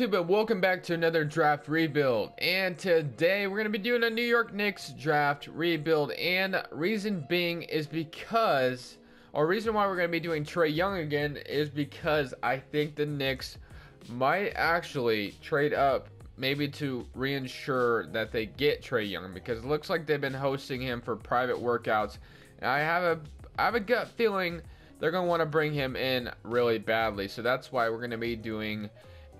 YouTube, and welcome back to another draft rebuild. And today we're going to be doing a New York Knicks draft rebuild, and reason being is because, or reason why we're going to be doing Trae Young again is because I think the Knicks might actually trade up maybe to reinsure that they get Trae Young, because it looks like they've been hosting him for private workouts, and I have a gut feeling they're going to want to bring him in really badly. So that's why we're going to be doing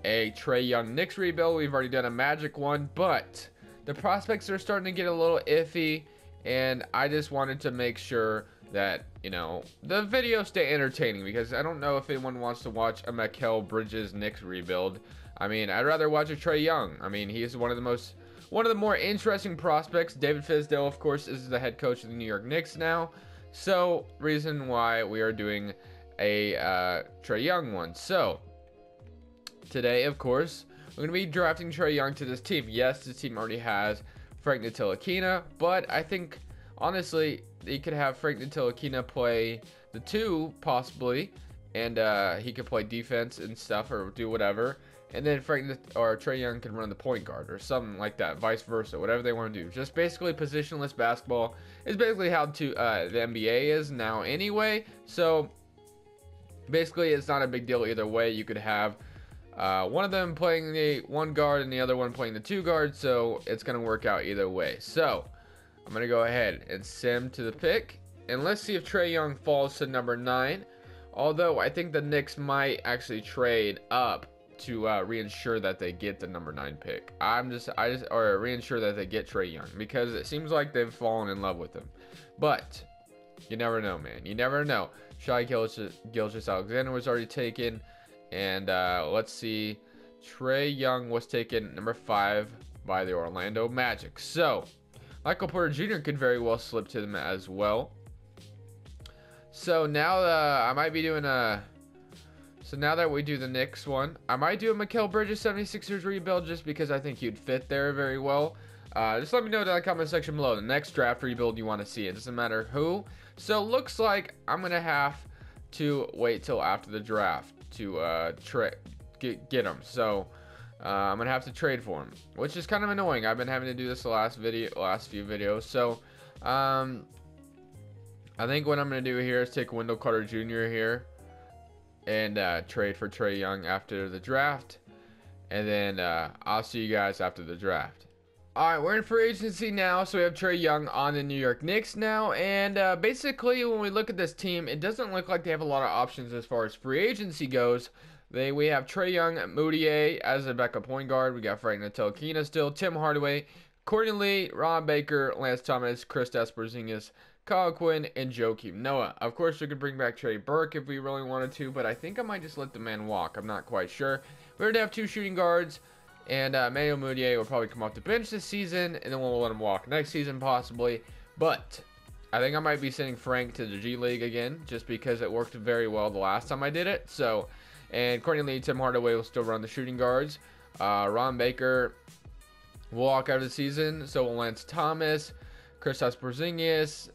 a Trae Young Knicks rebuild. We've already done a Magic one, but the prospects are starting to get a little iffy, and I just wanted to make sure that, you know, the videos stay entertaining, because I don't know if anyone wants to watch a Mikal Bridges Knicks rebuild. I mean, I'd rather watch a Trae Young. I mean, he's one of the more interesting prospects. David Fizdale, of course, is the head coach of the New York Knicks now. So, reason why we are doing a Trae Young one. So, today, of course, we're going to be drafting Trae Young to this team. Yes, this team already has Frank Ntilikina, but I think, honestly, he could have Frank Ntilikina play the 2, possibly, and he could play defense and stuff, or do whatever. And then Trae Young can run the point guard or something like that, vice versa, whatever they want to do. Just basically positionless basketball is basically how the NBA is now anyway. So basically it's not a big deal either way. You could have one of them playing the 1 guard and the other one playing the 2 guard. So it's going to work out either way. So I'm going to go ahead and sim to the pick. And let's see if Trae Young falls to number 9. Although I think the Knicks might actually trade up to reinsure that they get the number 9 pick. Or reinsure that they get Trae Young, because it seems like they've fallen in love with him. But you never know, man. You never know. Shai Gilgeous-Alexander was already taken, and let's see. Trae Young was taken number 5 by the Orlando Magic. So Michael Porter Jr. could very well slip to them as well. So now I might be doing a. So now that we do the Knicks one, I might do a Mikal Bridges 76ers rebuild, just because I think he'd fit there very well. Just let me know in the comment section below the next draft rebuild you want to see. It doesn't matter who. So looks like I'm going to have to wait till after the draft to get him. So I'm going to have to trade for him, which is kind of annoying. I've been having to do this the last few videos. So I think what I'm going to do here is take Wendell Carter Jr. here and trade for Trae Young after the draft, and then I'll see you guys after the draft. Alright, we're in free agency now, so we have Trae Young on the New York Knicks now, and basically when we look at this team, it doesn't look like they have a lot of options as far as free agency goes. We have Trae Young, Moutier as a backup point guard. We got Frank Ntilikina still, Tim Hardaway, Courtney Lee, Ron Baker, Lance Thomas, Kristaps Porzingis, Kyle Quinn, and Joakim Noah. Of course, we could bring back Trey Burke if we really wanted to, but I think I might just let the man walk. I'm not quite sure. We already have 2 shooting guards, and Manuel Mudiay will probably come off the bench this season, and then we'll let him walk next season possibly. But I think I might be sending Frank to the G League again, just because it worked very well the last time I did it. So, and Courtney Lee, Tim Hardaway will still run the shooting guards. Ron Baker will walk out of the season, so will Lance Thomas. Kristaps Porzingis,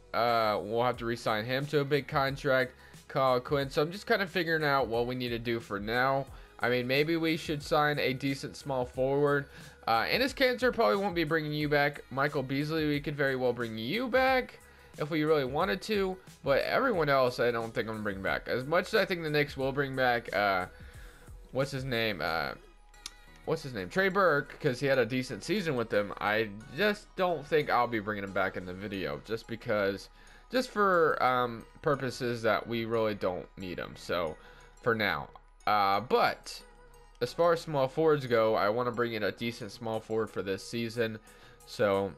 we'll have to re-sign him to a big contract. Kyle Quinn. So I'm just kind of figuring out what we need to do for now. I mean, maybe we should sign a decent small forward. Enes Kanter probably won't be bringing you back. Michael Beasley, we could very well bring you back if we really wanted to. But everyone else, I don't think I'm going to bring back. As much as I think the Knicks will bring back, what's his name? Trey Burke, because he had a decent season with them. I just don't think I'll be bringing him back in the video, just for purposes that we really don't need him. So for now, but as far as small forwards go, I want to bring in a decent small forward for this season. So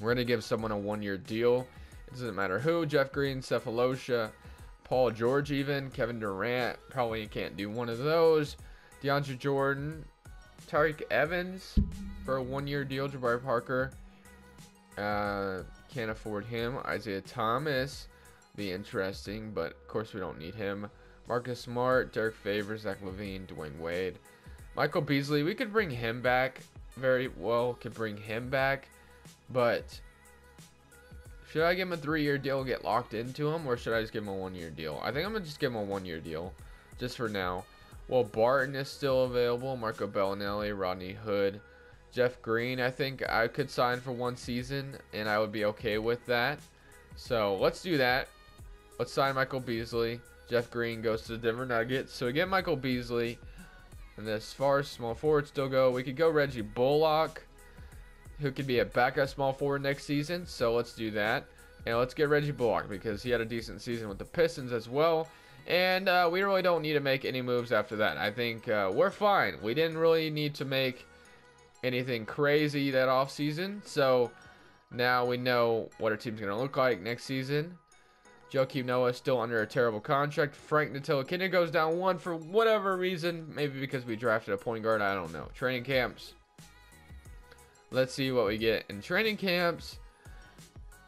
we're gonna give someone a 1-year deal. It doesn't matter who. Jeff Green, Cephalosha, Paul George, even Kevin Durant. Probably can't do one of those. DeAndre Jordan, Tariq Evans for a 1-year deal. Jabari Parker, can't afford him. Isaiah Thomas, be interesting, but of course we don't need him. Marcus Smart, Derek Favors, Zach LaVine, Dwayne Wade. Michael Beasley, we could bring him back. Very well could bring him back, but should I give him a 3-year deal and get locked into him, or should I just give him a 1-year deal? I think I'm gonna just give him a 1-year deal just for now. Well, Barton is still available. Marco Bellinelli, Rodney Hood, Jeff Green. I think I could sign for 1 season, and I would be okay with that. So let's do that. Let's sign Michael Beasley. Jeff Green goes to the Denver Nuggets. So we get Michael Beasley. And as far as small forwards still go, we could go Reggie Bullock, who could be a backup small forward next season. So let's do that. And let's get Reggie Bullock because he had a decent season with the Pistons as well. And we really don't need to make any moves after that. I think we're fine. We didn't really need to make anything crazy that offseason. So now we know what our team's going to look like next season. Joakim Noah is still under a terrible contract. Frank Ntilikina goes down 1 for whatever reason. Maybe because we drafted a point guard. I don't know. Training camps. Let's see what we get in training camps.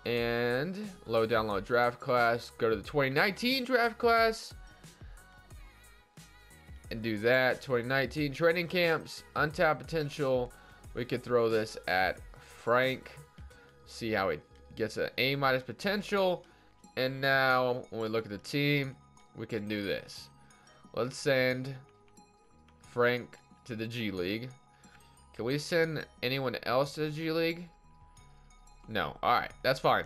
And low download draft class. Go to the 2019 draft class. And do that. 2019 training camps. Untapped potential. We could throw this at Frank. See how he gets an A- potential. And now, when we look at the team, we can do this. Let's send Frank to the G League. Can we send anyone else to the G League? No. Alright, that's fine.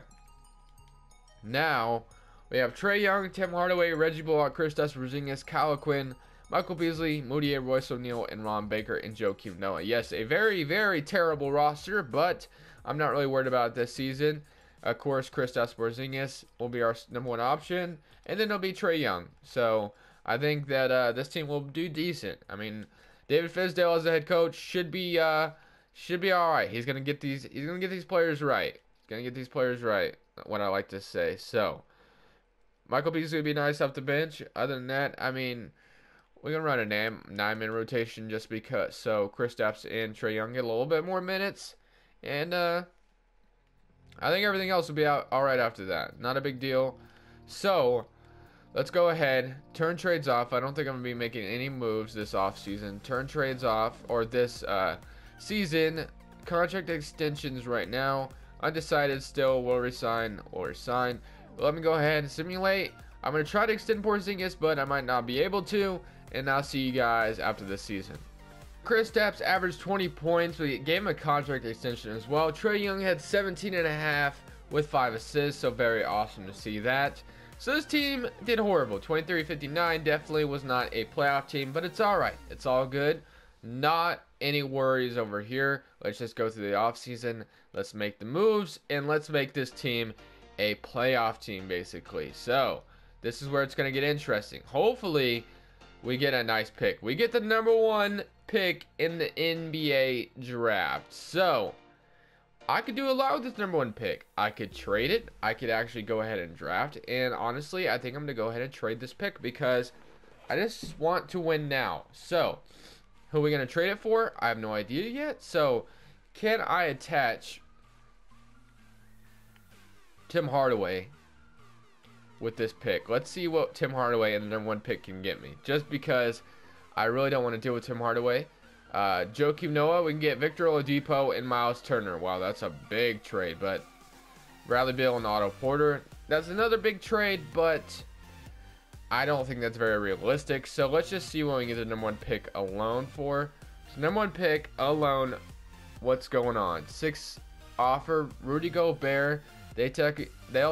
Now, we have Trae Young, Tim Hardaway, Reggie Bullock, Kristaps Porzingis, Kyle Quinn, Michael Beasley, Moutier, Royce O'Neal, and Ron Baker, and Joakim Noah. Yes, a very, very terrible roster, but I'm not really worried about it this season. Of course, Kristaps Porzingis will be our #1 option, and then it'll be Trae Young. So I think that this team will do decent. I mean, David Fizdale as the head coach should be all right. He's gonna get these. He's gonna get these players right. He's gonna get these players right. What I like to say. So Michael Beasley would be nice off the bench. Other than that, I mean, we're gonna run a 9-man rotation just because. So Kristaps and Trae Young get a little bit more minutes, and I think everything else will be all right after that. Not a big deal. So let's go ahead. Turn trades off. I don't think I'm going to be making any moves this offseason. Turn trades off. Or this season. Contract extensions right now. Undecided still. Will resign. Will resign. Let me go ahead and simulate. I'm going to try to extend Porzingis, but I might not be able to. And I'll see you guys after this season. Kristaps averaged 20 points. We gave him a contract extension as well. Trae Young had 17.5 with 5 assists, so very awesome to see that. So this team did horrible. 23-59 definitely was not a playoff team, but it's all right. It's all good. Not any worries over here. Let's just go through the offseason. Let's make the moves, and let's make this team a playoff team, basically. So this is where it's going to get interesting. Hopefully, we get a nice pick. We get the #1 pick in the NBA draft. So I could do a lot with this #1 pick. I could trade it. I could actually go ahead and draft. And honestly, I think I'm going to go ahead and trade this pick because I just want to win now. So who are we going to trade it for? I have no idea yet. So can I attach Tim Hardaway with this pick? Let's see what Tim Hardaway and the #1 pick can get me. Just because I really don't want to deal with Tim Hardaway. Joakim Noah, we can get Victor Oladipo and Miles Turner. Wow, that's a big trade. But Bradley Beal and Otto Porter, that's another big trade, but I don't think that's very realistic. So let's just see what we get the #1 pick alone for. So #1 pick alone, what's going on? 6 offer, Rudy Gobert. They'll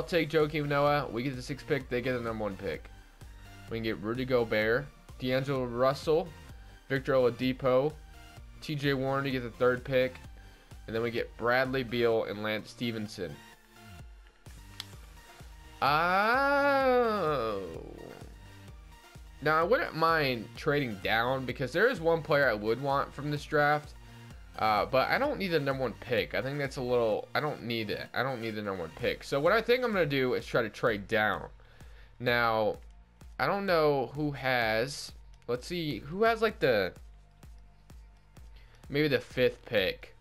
take Joakim Noah. We get the 6th pick. They get the #1 pick. We can get Rudy Gobert, D'Angelo Russell, Victor Oladipo, TJ Warren to get the 3rd pick, and then we get Bradley Beal and Lance Stevenson. Oh. Now I wouldn't mind trading down because there is one player I would want from this draft. But I don't need the #1 pick. I think that's a little. I don't need it. I don't need the #1 pick. So what I think I'm gonna do is try to trade down. Now, I don't know who has. Let's see who has like maybe the 5th pick.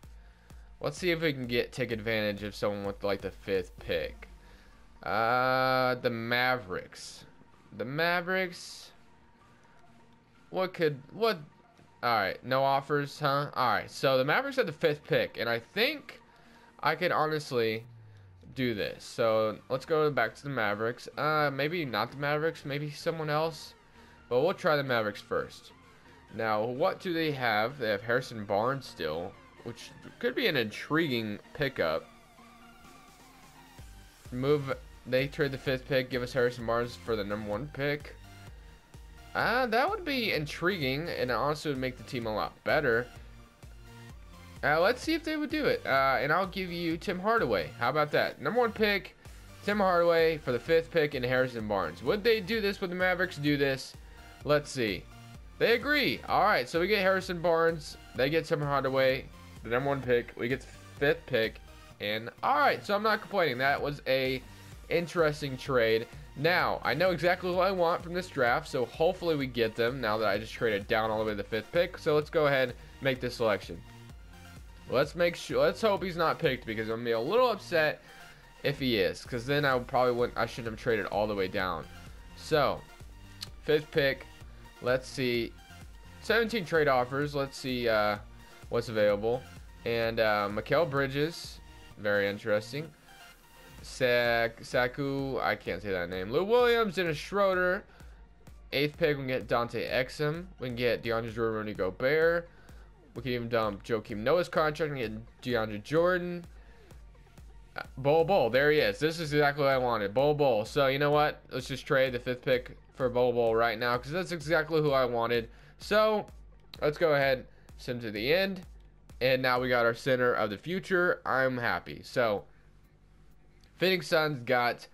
Let's see if we can take advantage of someone with like the 5th pick. The Mavericks. The Mavericks. What? Alright, no offers, huh? Alright, so the Mavericks had the 5th pick, and I think I could honestly do this. So let's go back to the Mavericks. Maybe not the Mavericks, maybe someone else. But we'll try the Mavericks first. Now, what do they have? They have Harrison Barnes still, which could be an intriguing pickup. They trade the 5th pick, give us Harrison Barnes for the number 1 pick. That would be intriguing, and it also would make the team a lot better. Let's see if they would do it. And I'll give you Tim Hardaway. How about that? Number 1 pick, Tim Hardaway for the 5th pick, and Harrison Barnes. Would they do this? Would the Mavericks do this? Let's see. They agree. All right, so we get Harrison Barnes. They get Tim Hardaway, the number 1 pick. We get the 5th pick. And all right, so I'm not complaining. That was a interesting trade. Now, I know exactly what I want from this draft, so hopefully we get them now that I just traded down all the way to the 5th pick. So let's go ahead and make this selection. Let's hope he's not picked, because I'm going to be a little upset if he is, because then I shouldn't have traded all the way down. So, 5th pick, let's see, 17 trade offers. Let's see what's available. And Mikal Bridges, very interesting. Saku, I can't say that name. Lou Williams, Dennis Schroeder. 8th pick, we can get Dante Exum. We can get DeAndre Jordan, Rudy Gobert. We can even dump Joakim Noah's contract and get DeAndre Jordan. Bol, there he is. This is exactly what I wanted. Bol. So, you know what? Let's just trade the 5th pick for Bol right now, because that's exactly who I wanted. So, let's go ahead, send to the end. And now we got our center of the future. I'm happy. So, Phoenix Suns got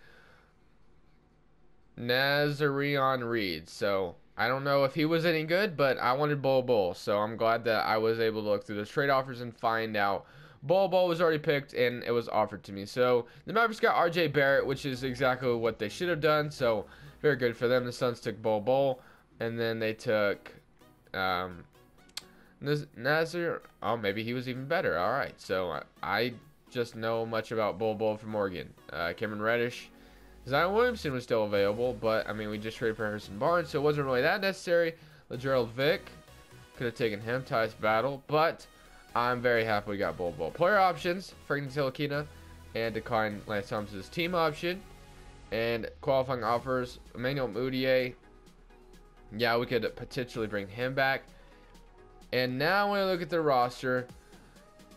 Nazarion Reed. So, I don't know if he was any good, but I wanted Bol. So, I'm glad that I was able to look through those trade offers and find out Bol was already picked and it was offered to me. So, the Mavericks got RJ Barrett, which is exactly what they should have done. So, very good for them. The Suns took Bol. And then they took Nazir. Oh, maybe he was even better. All right. So, I just know much about Bol from Oregon. Cameron Reddish. Zion Williamson was still available, but I mean, we just traded for Harrison Barnes, so it wasn't really that necessary. LaGerald Vick, could have taken him. Tyus Battle, but I'm very happy we got Bol. Player options: Frank Ntilikina, and decline Lance Thompson's team option. And qualifying offers: Emmanuel Mudiay. Yeah, we could potentially bring him back. And now when I look at the roster,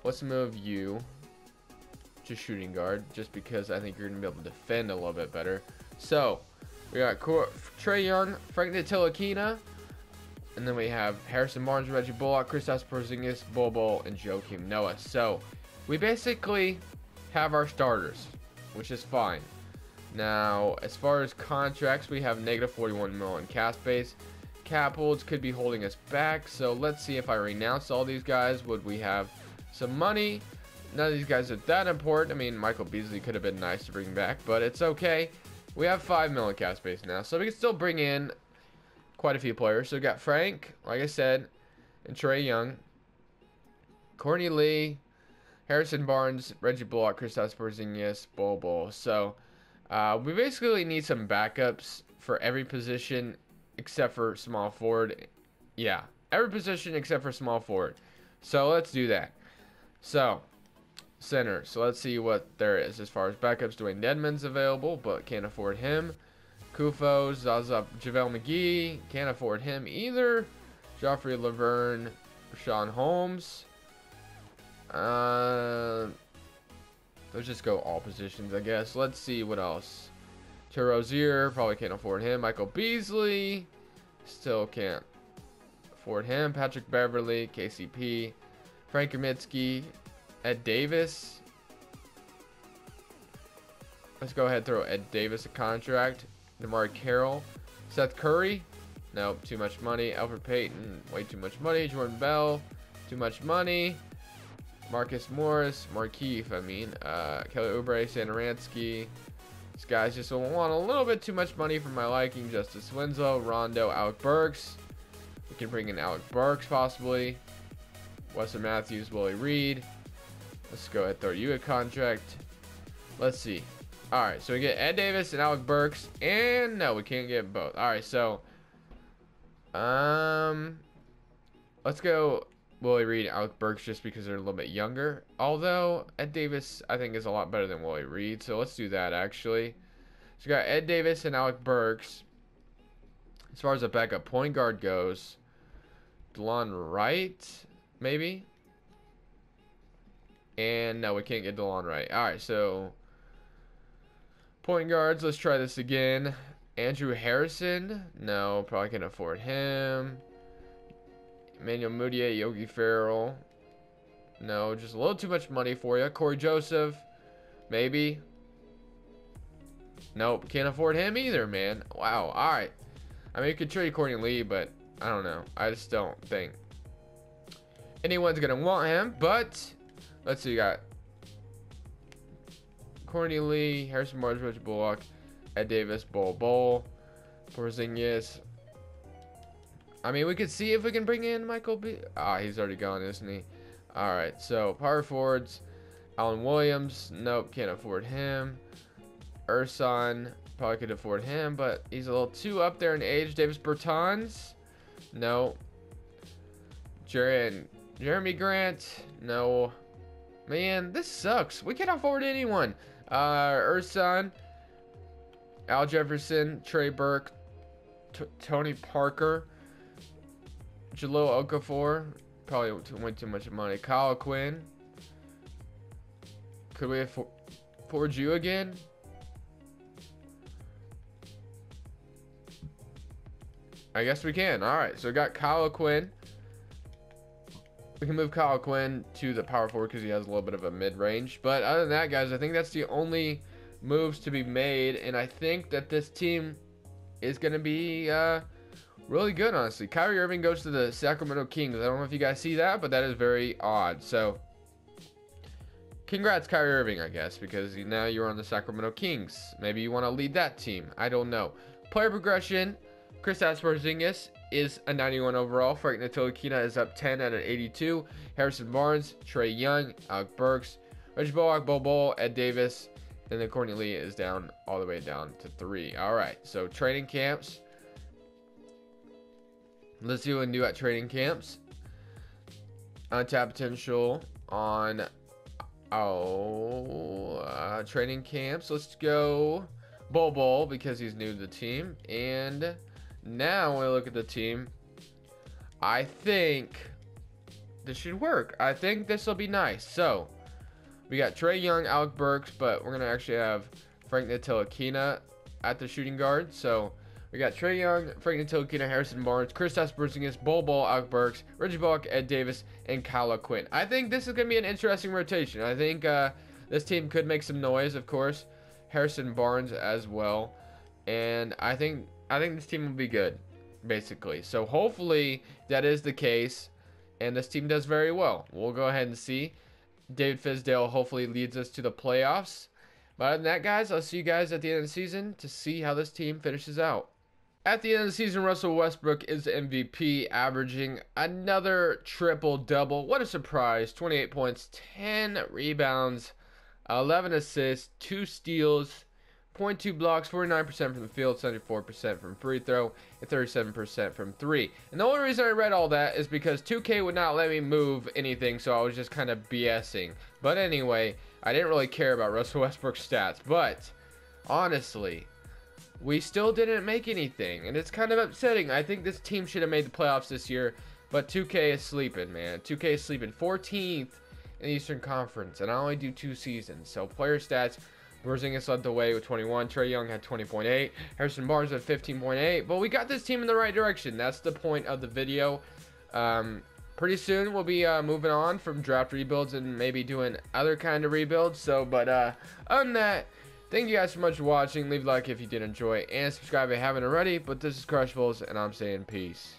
let's move you to shooting guard, just because I think you're going to be able to defend a little bit better. So, we got Trae Young, Frank Ntilikina, and then we have Harrison Barnes, Reggie Bullock, Kristaps Porzingis, Bol, and Joakim Noah. So, we basically have our starters, which is fine. Now, as far as contracts, we have negative $41 million cap space. Cap holds could be holding us back, so let's see if I renounce all these guys. Would we have some money? None of these guys are that important. I mean, Michael Beasley could have been nice to bring back, but it's okay. We have $5 million cap space now, so we can still bring in quite a few players. So we got Frank, like I said, and Trae Young, Courtney Lee, Harrison Barnes, Reggie Bullock, Kristaps Porzingis, Bol. So we basically need some backups for every position except for small forward. Yeah, every position except for small forward. So let's do that. So, center. So let's see what there is as far as backups. Dwayne Dedmon's available, but can't afford him. Kufo, Zaza, JaVale McGee, can't afford him either. Joffrey Laverne, Rashawn Holmes. Let's just go all positions, I guess. Let's see what else. Rozier, probably can't afford him. Michael Beasley, still can't afford him. Patrick Beverly, KCP, Frank Kaminsky, Ed Davis. Let's go ahead and throw Ed Davis a contract. Damari Carroll. Seth Curry. Nope, too much money. Alfred Payton, way too much money. Jordan Bell, too much money. Marcus Morris, Kelly Oubre, Satoransky. These guys just want a little bit too much money for my liking. Justice Winslow, Rondo, Alec Burks. We can bring in Alec Burks possibly. Weston Matthews, Willie Reed. Let's go ahead and throw you a contract. Let's see. Alright, so we get Ed Davis and Alec Burks. And no, we can't get both. Alright, so let's go Willie Reed and Alec Burks just because they're a little bit younger. Although Ed Davis I think is a lot better than Willie Reed. So let's do that actually. So we got Ed Davis and Alec Burks. As far as the backup point guard goes, DeLon Wright, maybe. And no, we can't get DeLon Wright. All right, so point guards. Let's try this again. Andrew Harrison. No, probably can't afford him. Emmanuel Mudiay, Yogi Ferrell. No, just a little too much money for you. Corey Joseph, maybe. Nope, can't afford him either, man. Wow, all right. I mean, you could trade Courtney Lee, but I don't know. I just don't think anyone's going to want him. But let's see, you got Courtney Lee, Harrison Barnes, Reggie Bullock, Ed Davis, Bol, Porzingis. I mean, we could see if we can bring in Michael B. Ah, he's already gone, isn't he? All right, so power forwards, Alan Williams. Nope, can't afford him. Ersan, probably could afford him, but he's a little too up there in age. Davis Bertans, no. Jeremy Grant, no. Man, this sucks. We can't afford anyone. Ersan, Al Jefferson, Trae Burke, Tony Parker, Jahlil Okafor, probably went too much money. Kyle Quinn, could we afford you again? I guess we can. All right, so we got Kyle Quinn. We can move Kyle Quinn to the power forward because he has a little bit of a mid-range. But other than that, guys, I think that's the only moves to be made. And I think that this team is going to be really good, honestly. Kyrie Irving goes to the Sacramento Kings. I don't know if you guys see that, but that is very odd. So, congrats, Kyrie Irving, I guess, because now you're on the Sacramento Kings. Maybe you want to lead that team. I don't know. Player progression. Kristaps Porzingis is a 91 overall. Frank Ntilikina is up 10 at an 82. Harrison Barnes, Trae Young, Alec Burks, Reggie Bullock, Bol, Ed Davis, and then Courtney Lee is down all the way down to 3. All right, so training camps. Let's see what we can do at training camps. Untapped potential on training camps. Let's go Bol because he's new to the team. And now when we look at the team, I think this should work. I think this will be nice. So we got Trae Young, Alec Burks, but we're gonna actually have Frank Ntilikina at the shooting guard. So we got Trae Young, Frank Ntilikina, Harrison Barnes, Kristaps Porzingis, Bol, Alec Burks, Reggie Bullock, Ed Davis, and Kyle Quinn. I think this is gonna be an interesting rotation. I think this team could make some noise, of course. Harrison Barnes as well, and I think this team will be good, basically. So hopefully that is the case, and this team does very well. We'll go ahead and see. David Fizdale hopefully leads us to the playoffs. But other than that, guys, I'll see you guys at the end of the season to see how this team finishes out. At the end of the season, Russell Westbrook is MVP, averaging another triple-double. What a surprise. 28 points, 10 rebounds, 11 assists, 2 steals, 0.2 blocks, 49% from the field, 74% from free throw, and 37% from 3. And the only reason I read all that is because 2K would not let me move anything, so I was just kind of BSing. But anyway, I didn't really care about Russell Westbrook's stats. But honestly, we still didn't make anything, and it's kind of upsetting. I think this team should have made the playoffs this year, but 2K is sleeping, man. 2K is sleeping. 14th in the Eastern Conference, and I only do 2 seasons. So player stats, Porzingis led the way with 21. Trae Young had 20.8. Harrison Barnes had 15.8. But we got this team in the right direction. That's the point of the video. Pretty soon we'll be moving on from draft rebuilds and maybe doing other kind of rebuilds. So, but other than that, thank you guys so much for watching. Leave a like if you did enjoy, and subscribe if you haven't already. But this is Crushables, and I'm saying peace.